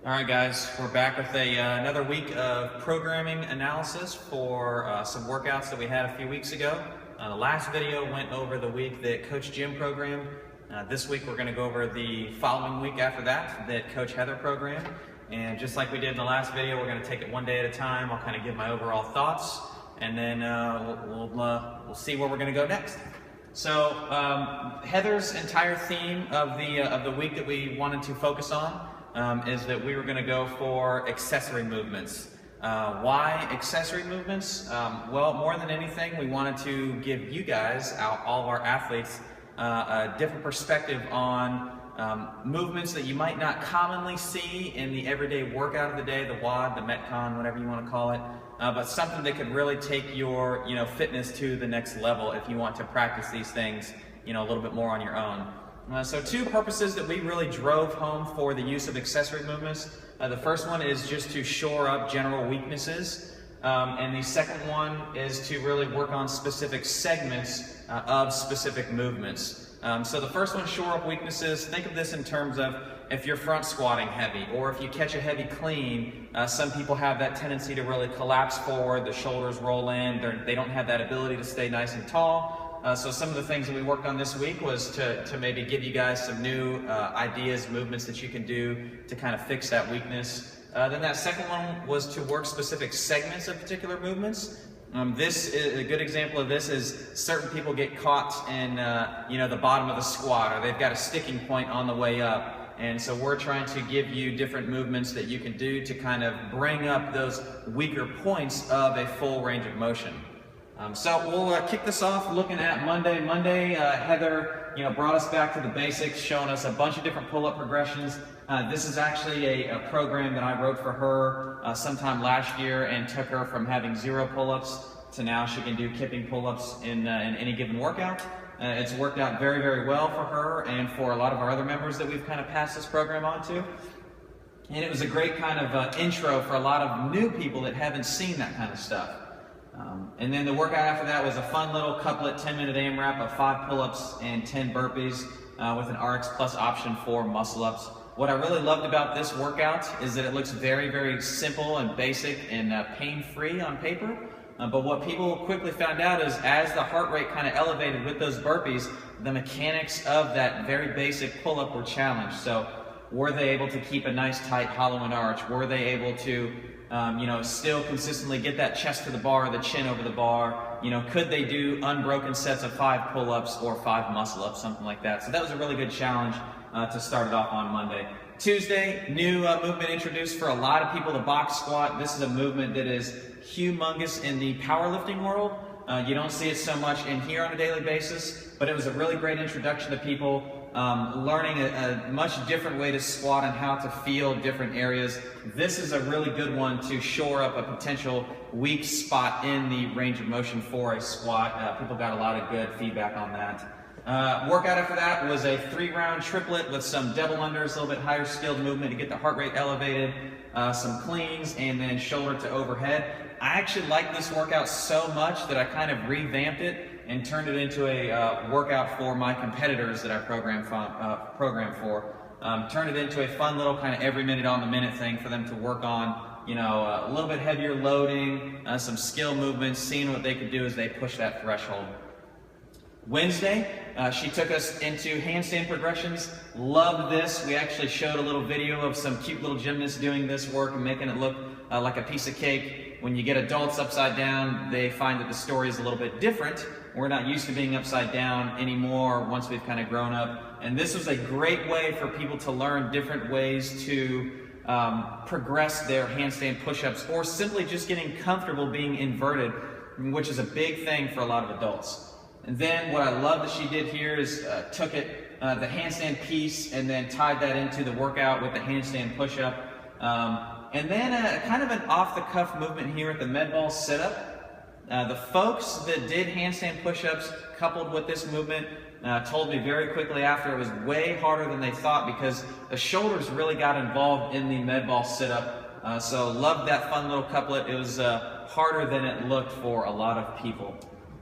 All right, guys, we're back with another week of programming analysis for some workouts that we had a few weeks ago. The last video went over the week that Coach Jim programmed. This week we're going to go over the following week after that Coach Heather programmed. And just like we did in the last video, we're going to take it one day at a time. I'll kind of give my overall thoughts, and then we'll see where we're going to go next. So Heather's entire theme of the week that we wanted to focus on is that we were going to go for accessory movements. Why accessory movements? Well, more than anything, we wanted to give you guys, all of our athletes, a different perspective on movements that you might not commonly see in the everyday workout of the day, the WOD, the Metcon, whatever you want to call it, but something that could really take your fitness to the next level if you want to practice these things a little bit more on your own. So two purposes that we really drove home for the use of accessory movements. The first one is just to shore up general weaknesses. And the second one is to really work on specific segments of specific movements. So the first one, shore up weaknesses. Think of this in terms of if you're front squatting heavy, or if you catch a heavy clean, some people have that tendency to really collapse forward, the shoulders roll in, they don't have that ability to stay nice and tall. So some of the things that we worked on this week was to maybe give you guys some new ideas, movements that you can do to kind of fix that weakness. Then that second one was to work specific segments of particular movements. This is a good example of this is certain people get caught in the bottom of the squat, or they've got a sticking point on the way up. And so we're trying to give you different movements that you can do to kind of bring up those weaker points of a full range of motion. So we'll kick this off looking at Monday. Heather brought us back to the basics, showing us a bunch of different pull-up progressions. This is actually a program that I wrote for her sometime last year and took her from having 0 pull-ups to now she can do kipping pull-ups in any given workout. It's worked out very, very well for her and for a lot of our other members that we've kind of passed this program on to. And it was a great kind of intro for a lot of new people that haven't seen that kind of stuff. And then the workout after that was a fun little couplet 10-minute AMRAP of 5 pull-ups and 10 burpees with an RX Plus option for muscle-ups. What I really loved about this workout is that it looks very, very simple and basic and pain-free on paper. But what people quickly found out is as the heart rate kind of elevated with those burpees, the mechanics of that very basic pull-up were challenged. So were they able to keep a nice tight hollow and arch? Were they able to still consistently get that chest to the bar, the chin over the bar? Could they do unbroken sets of 5 pull-ups or 5 muscle-ups, something like that? So that was a really good challenge to start it off on Monday. Tuesday, new movement introduced for a lot of people, the box squat. This is a movement that is humongous in the powerlifting world. You don't see it so much in here on a daily basis, but it was a really great introduction to people learning a much different way to squat and how to feel different areas. This is a really good one to shore up a potential weak spot in the range of motion for a squat. People got a lot of good feedback on that. Workout after that was a 3-round triplet with some double unders, a little bit higher skilled movement to get the heart rate elevated, some cleans, and then shoulder to overhead. I actually like this workout so much that I kind of revamped it and turned it into a workout for my competitors that I program for. Turned it into a fun little kind of every minute on the minute thing for them to work on, a little bit heavier loading, some skill movements, seeing what they could do as they push that threshold. Wednesday, she took us into handstand progressions. Loved this. We actually showed a little video of some cute little gymnasts doing this work and making it look like a piece of cake. When you get adults upside down, they find that the story is a little bit different. We're not used to being upside down anymore once we've kind of grown up. And this was a great way for people to learn different ways to progress their handstand push-ups, or simply just getting comfortable being inverted, which is a big thing for a lot of adults. And then what I love that she did here is took the handstand piece and then tied that into the workout with the handstand push-up. And then kind of an off-the-cuff movement here at the med ball sit-up. The folks that did handstand push-ups coupled with this movement told me very quickly after it was way harder than they thought because the shoulders really got involved in the med ball sit-up. So loved that fun little couplet. It was harder than it looked for a lot of people.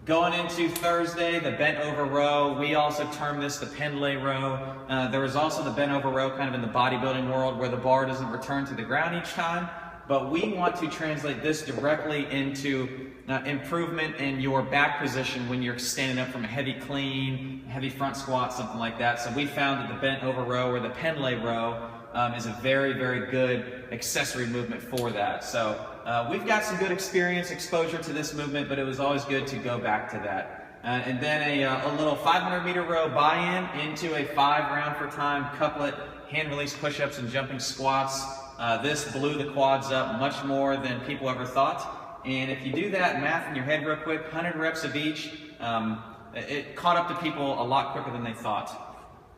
Going into Thursday, the bent over row, we also term this the pendlay row. There is also the bent over row kind of in the bodybuilding world where the bar doesn't return to the ground each time, but we want to translate this directly into improvement in your back position when you're standing up from a heavy clean, heavy front squat, something like that. So we found that the bent over row or the pendlay row is a very, very good accessory movement for that. So we've got some good experience, exposure to this movement, but it was always good to go back to that. And then a little 500-meter row buy-in into a 5 round per time couplet, hand release push-ups and jumping squats. This blew the quads up much more than people ever thought. And if you do that math in your head real quick, 100 reps of each, it caught up to people a lot quicker than they thought.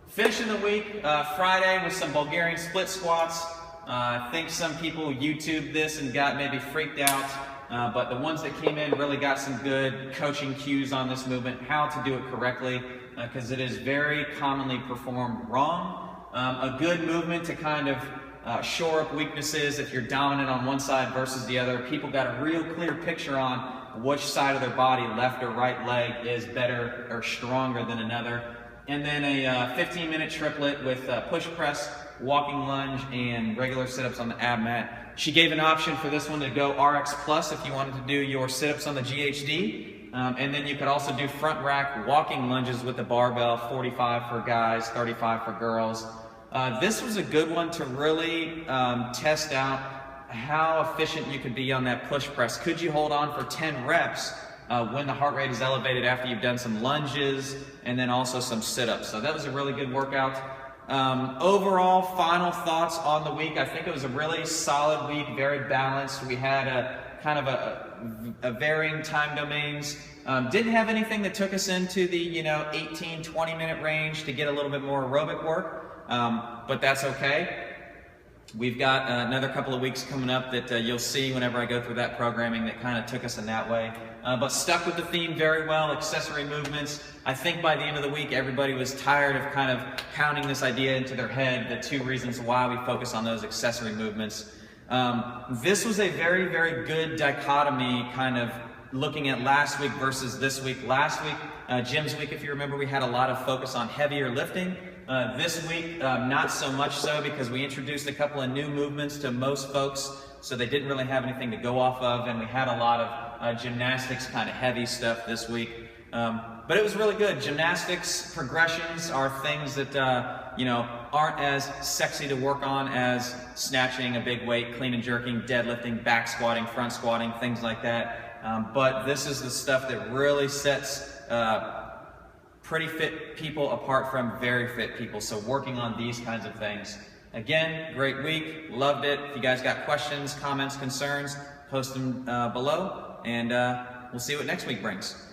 Finishing the week, Friday with some Bulgarian split squats. I think some people YouTubed this and got maybe freaked out, but the ones that came in really got some good coaching cues on this movement, how to do it correctly, because it is very commonly performed wrong. A good movement to kind of shore up weaknesses if you're dominant on one side versus the other. People got a real clear picture on which side of their body, left or right leg, is better or stronger than another. And then a 15-minute triplet with push press, walking lunge, and regular sit-ups on the ab mat. She gave an option for this one to go RX Plus if you wanted to do your sit-ups on the GHD. And then you could also do front rack walking lunges with the barbell, 45 for guys, 35 for girls. This was a good one to really test out how efficient you could be on that push press. Could you hold on for 10 reps when the heart rate is elevated after you've done some lunges and then also some sit-ups? So that was a really good workout. Overall, final thoughts on the week. I think it was a really solid week, very balanced. We had a kind of a varying time domains. Didn't have anything that took us into the 18, 20-minute range to get a little bit more aerobic work, but that's okay. We've got another couple of weeks coming up that you'll see whenever I go through that programming that kind of took us in that way. But stuck with the theme very well, accessory movements. I think by the end of the week, everybody was tired of kind of pounding this idea into their head, the 2 reasons why we focus on those accessory movements. This was a very, very good dichotomy, kind of looking at last week versus this week. Last week, Jim's week, if you remember, we had a lot of focus on heavier lifting. This week, not so much so, because we introduced a couple of new movements to most folks, so they didn't really have anything to go off of, and we had a lot of gymnastics, kind of heavy stuff this week. But it was really good. Gymnastics progressions are things that aren't as sexy to work on as snatching a big weight, clean and jerking, deadlifting, back squatting, front squatting, things like that. But this is the stuff that really sets pretty fit people apart from very fit people. So working on these kinds of things. Again, great week. Loved it. If you guys got questions, comments, concerns, post them below, and we'll see what next week brings.